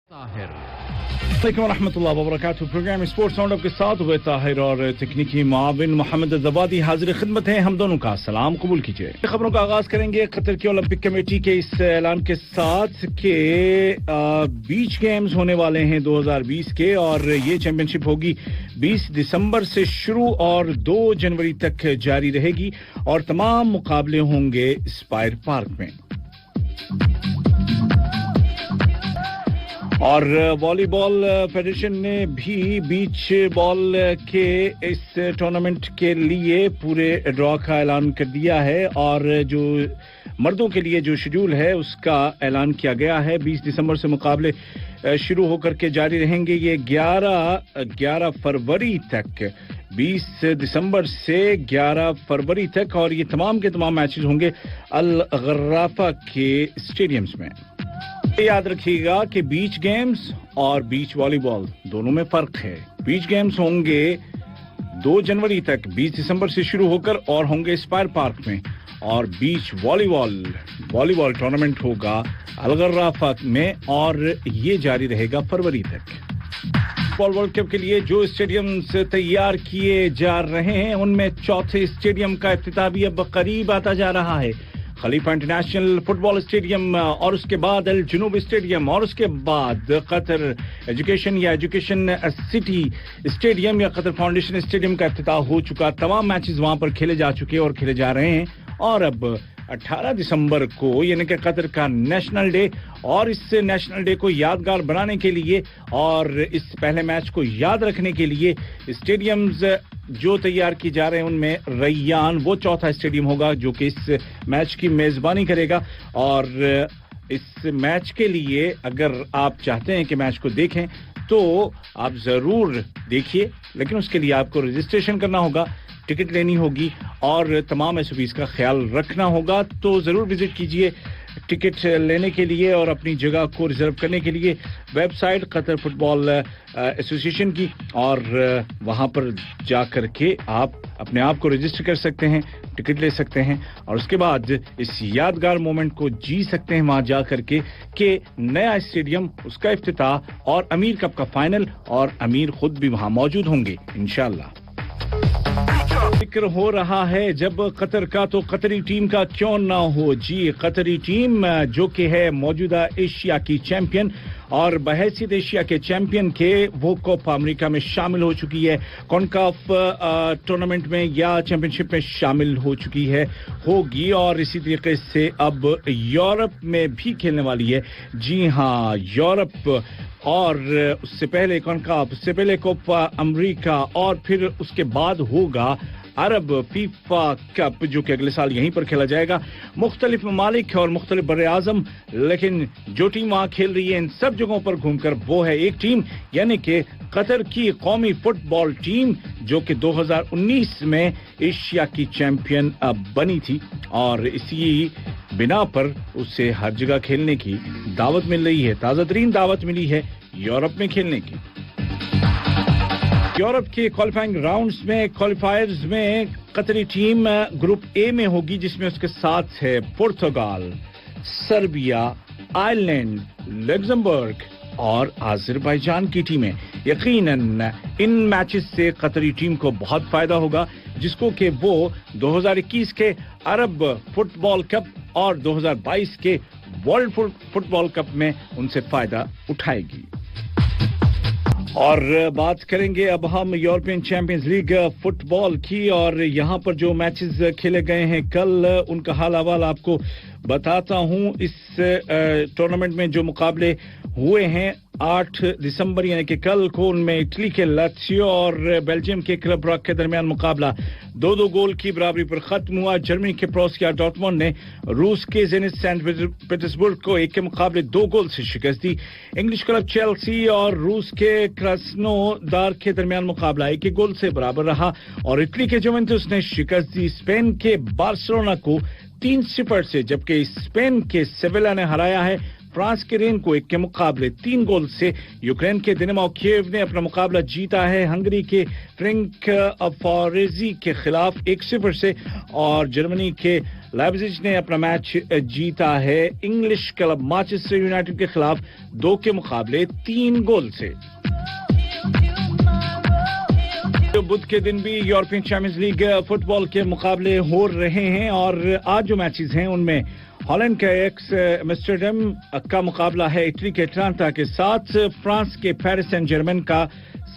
अस्सलाम रहमतुल्लाहि व बरकातुहू। प्रोग्राम स्पोर्ट्स राउंड अप के साथ हुए ताहिर और तकनीकी मुआविन मोहम्मद ज़बादी हाजिर खिदमत है। हम दोनों का सलाम कबूल कीजिए। खबरों का आगाज करेंगे कतर की ओलंपिक कमेटी के इस ऐलान के साथ कि बीच गेम्स होने वाले हैं 2020 के, और ये चैंपियनशिप होगी 20 दिसंबर से शुरू और 2 जनवरी तक जारी रहेगी, और तमाम मुकाबले होंगे स्पायर पार्क में। और वॉलीबॉल फेडरेशन ने भी बीच बॉल के इस टूर्नामेंट के लिए पूरे ड्रॉ का ऐलान कर दिया है, और जो मर्दों के लिए जो शेड्यूल है उसका ऐलान किया गया है। 20 दिसंबर से मुकाबले शुरू होकर के जारी रहेंगे, ये 11 फरवरी तक, 20 दिसंबर से 11 फरवरी तक, और ये तमाम के तमाम मैचेस होंगे अल गर्राफा के स्टेडियम्स में। याद रखिएगा कि बीच गेम्स और बीच वॉलीबॉल दोनों में फर्क है। बीच गेम्स होंगे 2 जनवरी तक, 20 दिसंबर से शुरू होकर, और होंगे स्पायर पार्क में, और बीच वॉलीबॉल टूर्नामेंट होगा अलगर्राफा में, और ये जारी रहेगा फरवरी तक। वर्ल्ड कप के लिए जो स्टेडियम्स तैयार किए जा रहे हैं उनमें चौथे स्टेडियम का इफ्तिताह भी अब करीब आता जा रहा है। खलीफा इंटरनेशनल फुटबॉल स्टेडियम, और उसके बाद अल जुनूब स्टेडियम, और उसके बाद कतर एजुकेशन सिटी स्टेडियम या कतर फाउंडेशन स्टेडियम का इफ्तिताह हो चुका। तमाम मैचेस वहां पर खेले जा चुके और खेले जा रहे हैं, और अब 18 दिसंबर को यानी कि कतर का नेशनल डे, और इस नेशनल डे को यादगार बनाने के लिए और इस पहले मैच को याद रखने के लिए स्टेडियम्स जो तैयार की जा रहे हैं उनमें रैयान वो चौथा स्टेडियम होगा जो कि इस मैच की मेजबानी करेगा। और इस मैच के लिए अगर आप चाहते हैं कि मैच को देखें तो आप जरूर देखिए, लेकिन उसके लिए आपको रजिस्ट्रेशन करना होगा, टिकट लेनी होगी, और तमाम एसओपीज का ख्याल रखना होगा। तो जरूर विजिट कीजिए टिकट लेने के लिए और अपनी जगह को रिजर्व करने के लिए वेबसाइट कतर फुटबॉल एसोसिएशन की, और वहां पर जाकर के आप अपने आप को रजिस्टर कर सकते हैं, टिकट ले सकते हैं, और उसके बाद इस यादगार मोमेंट को जी सकते हैं वहां जाकर के कि नया स्टेडियम, उसका इफ्तिताह और अमीर कप का फाइनल, और अमीर खुद भी वहां मौजूद होंगे इंशाअल्लाह। जिक्र हो रहा है जब कतर का, तो कतरी टीम का क्यों ना हो। जी, कतरी टीम जो कि है मौजूदा एशिया की चैंपियन, और बहैसियत एशिया के चैंपियन के वो कोपा अमेरिका में शामिल हो चुकी है, कॉन्काफ टूर्नामेंट में या चैंपियनशिप में शामिल हो चुकी है, होगी, और इसी तरीके से अब यूरोप में भी खेलने वाली है। जी हाँ, यूरोप, और उससे पहले कॉन्काफ, उससे पहले कोपा अमेरिका, और फिर उसके बाद होगा अरब फीफा कप जो कि अगले साल यहीं पर खेला जाएगा। मुख्तलिफ ममालिक और मुख्तलिफ बर्रे आजम, लेकिन जो टीम वहां खेल रही है इन सब जगहों पर घूमकर वो है एक टीम, यानी कि कतर की कौमी फुटबॉल टीम जो कि 2019 में एशिया की चैंपियन बनी थी, और इसी बिना पर उसे हर जगह खेलने की दावत मिल रही है, ताज़ा तरीन दावत मिली है यूरोप में खेलने की। यूरोप के क्वालिफाइंग राउंड्स में, क्वालिफायर्स में कतरी टीम ग्रुप ए में होगी, जिसमें उसके साथ है पुर्तगाल, सर्बिया, आयरलैंड, लग्जमबर्ग और अजरबैजान की टीमें। यकीनन इन मैचेस से कतरी टीम को बहुत फायदा होगा, जिसको कि वो 2021 के अरब फुटबॉल कप और 2022 के वर्ल्ड फुटबॉल कप में उनसे फायदा उठाएगी। और बात करेंगे अब हम यूरोपियन चैंपियंस लीग फुटबॉल की, और यहाँ पर जो मैचेस खेले गए हैं कल, उनका हाल अहवाल आपको बताता हूँ। इस टूर्नामेंट में जो मुकाबले हुए हैं 8 दिसंबर यानी कि कल को, उनमें इटली के लात्सियो और बेल्जियम के क्लब ब्रग के दरमियान मुकाबला 2-2 गोल की बराबरी पर खत्म हुआ। जर्मनी के प्रोसिया डॉर्टमुंड ने रूस के जेनिथ सेंट पीटर्सबर्ग को 1 के मुकाबले 2 गोल से शिकस्त दी। इंग्लिश क्लब चेल्सी और रूस के क्रास्नोदार के दरमियान मुकाबला 1 गोल से बराबर रहा, और इटली के जुवेंटस ने शिकस्त दी स्पेन के बार्सिलोना को 3-0 से, जबकि स्पेन के सेविला ने हराया है फ्रांस के रेन को 1 के मुकाबले 3 गोल से, यूक्रेन के दिनामो कीव ने अपना मुकाबला जीता है हंगरी के फ्रैंक फॉरेजी के खिलाफ 1-0 से, और जर्मनी के लाइप्जिग ने अपना मैच जीता है इंग्लिश क्लब मैनचेस्टर यूनाइटेड के खिलाफ 2 के मुकाबले 3 गोल से। बुध के दिन भी यूरोपियन चैंपियंस लीग फुटबॉल के मुकाबले हो रहे हैं, और आज जो मैचेस हैं उनमें हॉलैंड का एक्स एम्स्टर्डम का मुकाबला है इटली के अटलांटा के साथ, फ्रांस के पेरिस सेंट जर्मेन का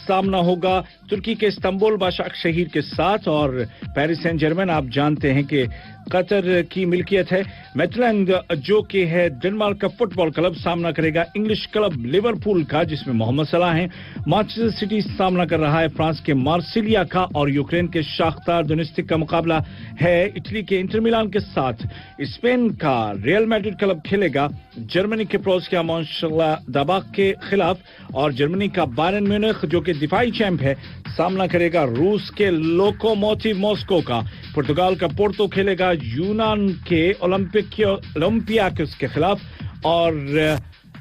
सामना होगा तुर्की के इस्तांबुल बाशाक शहीर के साथ, और पेरिस सेंट जर्मेन आप जानते हैं कि कतर की मिल्कियत है। मेटलैंड जो कि है डेनमार्क का फुटबॉल क्लब सामना करेगा इंग्लिश क्लब लिवरपूल का जिसमें मोहम्मद सलाह हैं। मैनचेस्टर सिटी सामना कर रहा है फ्रांस के मार्सिलिया का, और यूक्रेन के शाख्तार दोनेत्स्क का मुकाबला है इटली के इंटर मिलान के साथ। स्पेन का रियल मैड्रिड क्लब खेलेगा जर्मनी के प्रोसिया मॉन्शेनगलाडबाख के खिलाफ, और जर्मनी का बायरन म्यूनिख जो कि दिफाई चैंप है सामना करेगा रूस के लोकोमोटिव मॉस्को का। पुर्तगाल का पोर्तो खेलेगा यूनान के ओलंपियाकोस के खिलाफ, और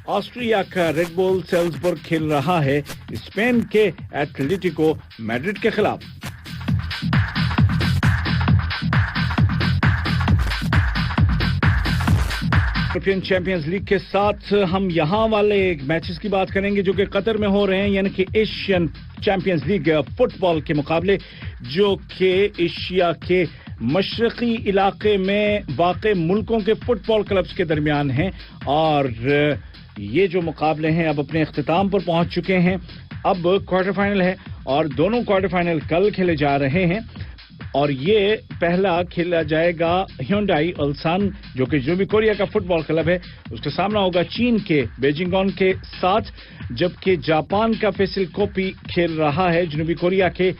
ऑस्ट्रिया का रेड बुल सेल्जबर्ग खेल रहा है स्पेन के एटलेटिको मैड्रिड के खिलाफ। यूरोपियन चैंपियंस लीग के साथ हम यहां वाले मैचेस की बात करेंगे जो कि कतर में हो रहे हैं, यानी कि एशियन चैंपियंस लीग फुटबॉल के मुकाबले जो कि एशिया के मशरकी इलाके में वाक़े मुल्कों के फुटबॉल क्लब्स के दरमियान हैं, और ये जो मुकाबले हैं अब अपने इख्तिताम पर पहुंच चुके हैं। अब क्वार्टर फाइनल है और दोनों क्वार्टर फाइनल कल खेले जा रहे हैं, और ये पहला खेला जाएगा ह्यूंडई अल्सान जो कि जनूबी कोरिया का फुटबॉल क्लब है, उसका सामना होगा चीन के बेजिंगॉन के साथ, जबकि जापान का फेसिल कोपी खेल रहा है जनूबी कोरिया के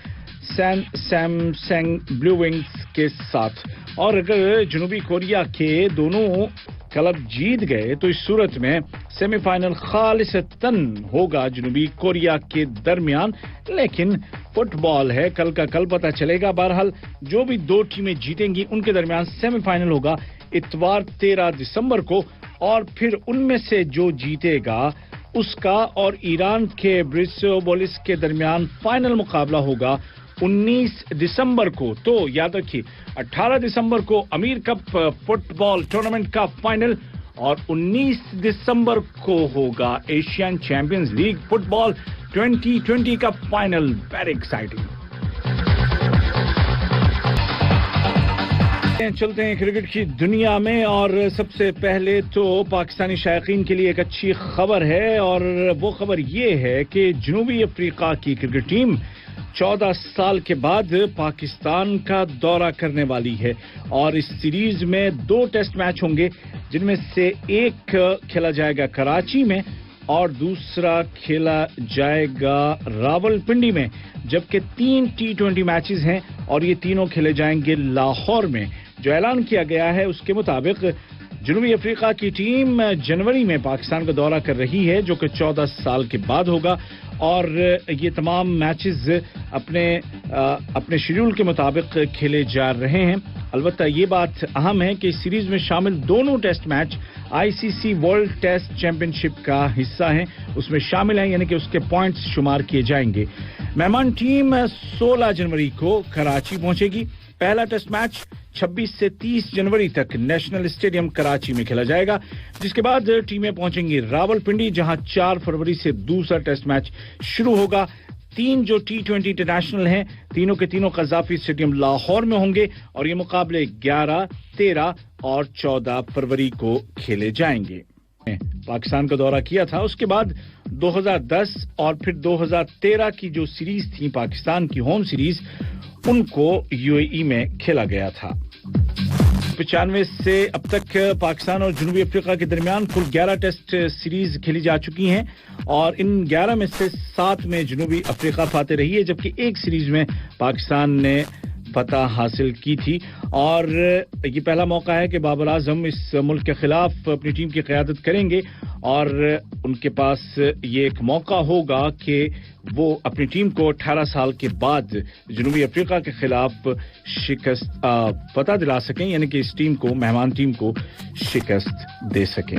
सैमसंग ब्लू विंग्स के साथ। और अगर जनूबी कोरिया के दोनों क्लब जीत गए तो इस सूरत में सेमीफाइनल खालिसतन होगा जनूबी कोरिया के दरमियान, लेकिन फुटबॉल है, कल का कल पता चलेगा। बहरहाल जो भी 2 टीमें जीतेंगी उनके दरमियान सेमीफाइनल होगा इतवार 13 दिसंबर को, और फिर उनमें से जो जीतेगा उसका और ईरान के ब्रिसोबोलिस के दरमियान फाइनल मुकाबला होगा 19 दिसंबर को। तो याद रखिए 18 दिसंबर को अमीर कप फुटबॉल टूर्नामेंट का फाइनल, और 19 दिसंबर को होगा एशियन चैंपियंस लीग फुटबॉल 2020 का फाइनल। Very exciting. चलते हैं क्रिकेट की दुनिया में, और सबसे पहले तो पाकिस्तानी शायकीन के लिए एक अच्छी खबर है, और वो खबर ये है कि जनूबी अफ्रीका की क्रिकेट टीम 14 साल के बाद पाकिस्तान का दौरा करने वाली है, और इस सीरीज में 2 टेस्ट मैच होंगे जिनमें से एक खेला जाएगा कराची में और दूसरा खेला जाएगा रावलपिंडी में, जबकि 3 T20 मैचेस हैं और ये तीनों खेले जाएंगे लाहौर में। जो ऐलान किया गया है उसके मुताबिक जनूबी अफ्रीका की टीम जनवरी में पाकिस्तान का दौरा कर रही है जो कि 14 साल के बाद होगा, और ये तमाम मैचेस अपने शेड्यूल के मुताबिक खेले जा रहे हैं। अलबत्ता ये बात अहम है कि इस सीरीज में शामिल दोनों test match ICC world test championship का हिस्सा हैं, उसमें शामिल हैं, यानी कि उसके पॉइंट्स शुमार किए जाएंगे। मेहमान टीम 16 जनवरी को कराची पहुंचेगी। पहला टेस्ट मैच 26 से 30 जनवरी तक नेशनल स्टेडियम कराची में खेला जाएगा, जिसके बाद टीमें पहुंचेंगी रावलपिंडी जहां 4 फरवरी से दूसरा टेस्ट मैच शुरू होगा। 3 जो T20 इंटरनेशनल हैं तीनों के तीनों कज़ाफी स्टेडियम लाहौर में होंगे, और ये मुकाबले 11, 13 और 14 फरवरी को खेले जाएंगे। पाकिस्तान का दौरा किया था, उसके बाद 2010 और फिर 2013 की जो सीरीज थी पाकिस्तान की होम सीरीज, उनको यूएई में खेला गया था। 95 से अब तक पाकिस्तान और जनूबी अफ्रीका के दरमियान कुल 11 टेस्ट सीरीज खेली जा चुकी हैं, और इन 11 में से 7 में जनूबी अफ्रीका फाते रही है, जबकि एक सीरीज में पाकिस्तान ने फतह हासिल की थी। और ये पहला मौका है कि बाबर आजम इस मुल्क के खिलाफ अपनी टीम की क़यादत करेंगे, اور ان کے پاس یہ ایک موقع ہوگا کہ وہ اپنی ٹیم کو 18 سال کے بعد جنوبی افریقہ کے خلاف شکست پتہ دلا سکیں، یعنی کہ اس ٹیم کو، مہمان ٹیم کو شکست دے سکیں۔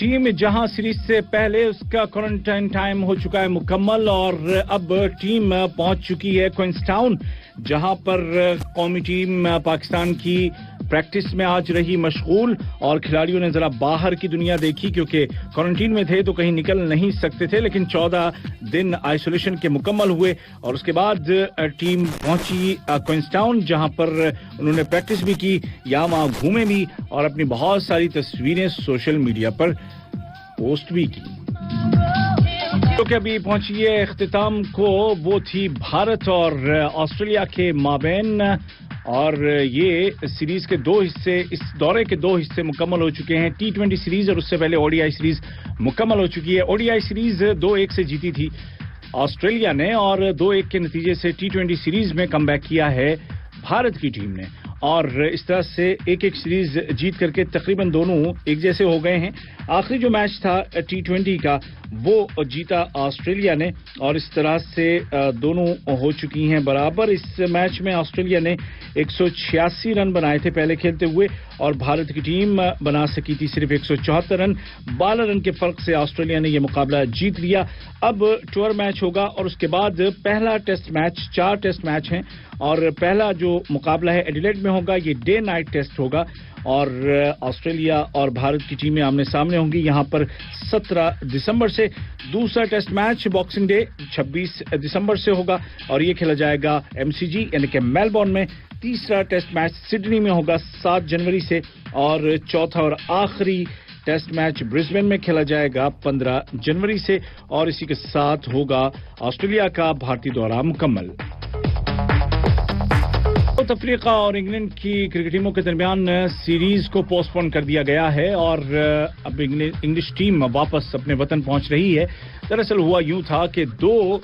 ٹیم جہاں سیریز سے پہلے اس کا کوارنٹائن ٹائم ہو چکا ہے مکمل، اور اب ٹیم پہنچ چکی ہے کوئنز ٹاؤن، جہاں پر قومی ٹیم پاکستان کی پریکٹس میں آج رہی مشغول، اور کھلاڑیوں نے ذرا باہر کی دنیا دیکھی کیونکہ کوارنٹین میں تھے تو کہیں نکل نہیں سکتے تھے، لیکن 14 دن آئسولیشن کے مکمل ہوئے اور اس کے بعد ٹیم پہنچی کوئنز ٹاؤن، جہاں پر انہوں نے پریکٹس بھی کی، یا وہاں گھومے بھی اور اپنی بہت ساری تصویریں سوشل میڈیا پر پوسٹ بھی کی۔ جو کہ ابھی پہنچی ہے اختتام کو، وہ تھی بھارت اور آسٹریلیا کے مابین، اور یہ سیریز کے 2 حصے، اس دورے کے 2 حصے مکمل ہو چکے ہیں۔ T20 سیریز اور اس سے پہلے ODI سیریز مکمل ہو چکی ہے۔ ODI سیریز 2-1 سے جیتی تھی آسٹریلیا نے، اور 2-1 کے نتیجے سے T20 سیریز میں کم بیک کیا ہے بھارت کی ٹیم نے، اور اس طرح سے 1-1 سیریز جیت کر کے تقریباً دونوں ایک جیسے ہو گئے ہیں۔ آخری جو میچ تھا T20 کا وہ جیتا آسٹریلیا نے، اور اس طرح سے دونوں ہو چکی ہیں برابر۔ اس میچ میں آسٹریلیا نے 186 رن بنائے تھے پہلے کھیلتے ہوئے، اور بھارت کی ٹیم بنا سکی تھی صرف 174 رن۔ 12 رن کے فرق سے آسٹریلیا نے یہ مقابلہ جیت لیا۔ اب ٹور میچ ہوگا، اور اس کے بعد پہلا ٹیسٹ میچ، 4 ٹیسٹ میچ ہیں، اور پہلا جو مقابلہ ہے ایڈیلیڈ میں ہوگا، یہ ڈے نائٹ ٹیسٹ ہوگا، اور آسٹریلیا اور بھارت کی ٹیمیں آمنے سامنے ہوں گی یہاں پر 17 دسمبر سے۔ دوسرا ٹیسٹ میچ باکسنگ ڈے 26 دسمبر سے ہوگا، اور یہ کھیلا جائے گا MCG یعنی کہ میلبورن میں۔ تیسرا ٹیسٹ میچ سڈنی میں ہوگا 7 جنوری سے، اور چوتھا اور آخری ٹیسٹ میچ برسبن میں کھیلا جائے گا 15 جنوری سے، اور اسی کے ساتھ ہوگا آسٹریلیا کا بھارتی دورہ مکمل۔ ساؤتھ افریقہ اور انگلینڈ کی کرکٹ ٹیموں کے درمیان سیریز کو پوسٹ پون کر دیا گیا ہے، اور اب انگلش ٹیم واپس اپنے وطن پہنچ رہی ہے۔ دراصل ہوا یوں تھا کہ 2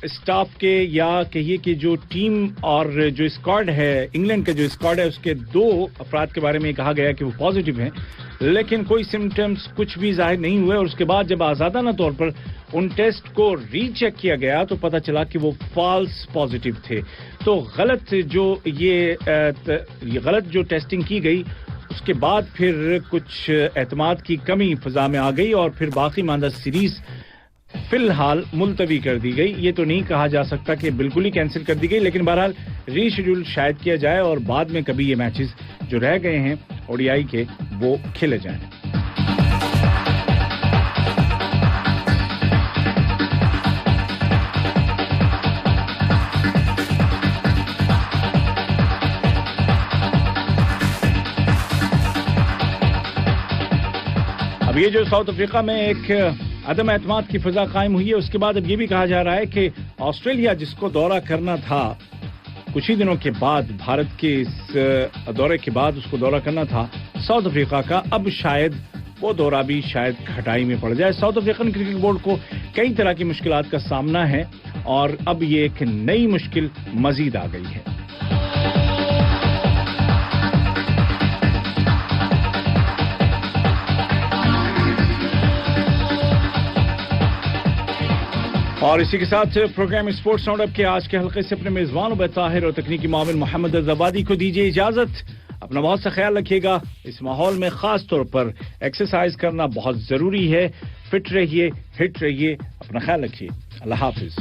اسٹاف کے، یا کہیے کہ جو ٹیم اور جو اسکواڈ ہے، انگلینڈ کا جو اسکواڈ ہے، اس کے 2 افراد کے بارے میں کہا گیا کہ وہ پازیٹیو ہیں، لیکن کوئی سمٹمز کچھ بھی ظاہر نہیں ہوئے، اور اس کے بعد جب آزادانہ طور پر ان ٹیسٹ کو ری چیک کیا گیا تو پتہ چلا کہ وہ فالس پازیٹیو تھے۔ تو غلط جو ٹیسٹنگ کی گئی، اس کے بعد پھر کچھ اعتماد کی کمی فضا میں آ گئی، اور پھر باقی ماندہ سیریز فی الحال ملتوی کر دی گئی۔ یہ تو نہیں کہا جا سکتا کہ بالکل ہی کینسل کر دی گئی، لیکن بہرحال ری شیڈول شاید کیا جائے، اور بعد میں کبھی یہ میچز جو رہ گئے ہیں ODI کے وہ کھیلے جائیں۔ اب یہ جو ساؤتھ افریقہ میں ایک عدم اعتماد کی فضا قائم ہوئی ہے، اس کے بعد اب یہ بھی کہا جا رہا ہے کہ آسٹریلیا جس کو دورہ کرنا تھا کچھ ہی دنوں کے بعد، بھارت کے اس دورے کے بعد اس کو دورہ کرنا تھا ساؤتھ افریقہ کا، اب شاید وہ دورہ بھی شاید کھٹائی میں پڑ جائے۔ ساؤتھ افریقن کرکٹ بورڈ کو کئی طرح کی مشکلات کا سامنا ہے، اور اب یہ ایک نئی مشکل مزید آ گئی ہے۔ اور اسی کے ساتھ پروگرام اسپورٹس راؤنڈ اپ کے آج کے حلقے سے اپنے میزبان عبید طاہر اور تکنیکی معاون محمد الزوادی کو دیجیے اجازت۔ اپنا بہت سا خیال رکھیے گا، اس ماحول میں خاص طور پر ایکسرسائز کرنا بہت ضروری ہے۔ فٹ رہیے، ہٹ رہیے، اپنا خیال رکھیے۔ اللہ حافظ۔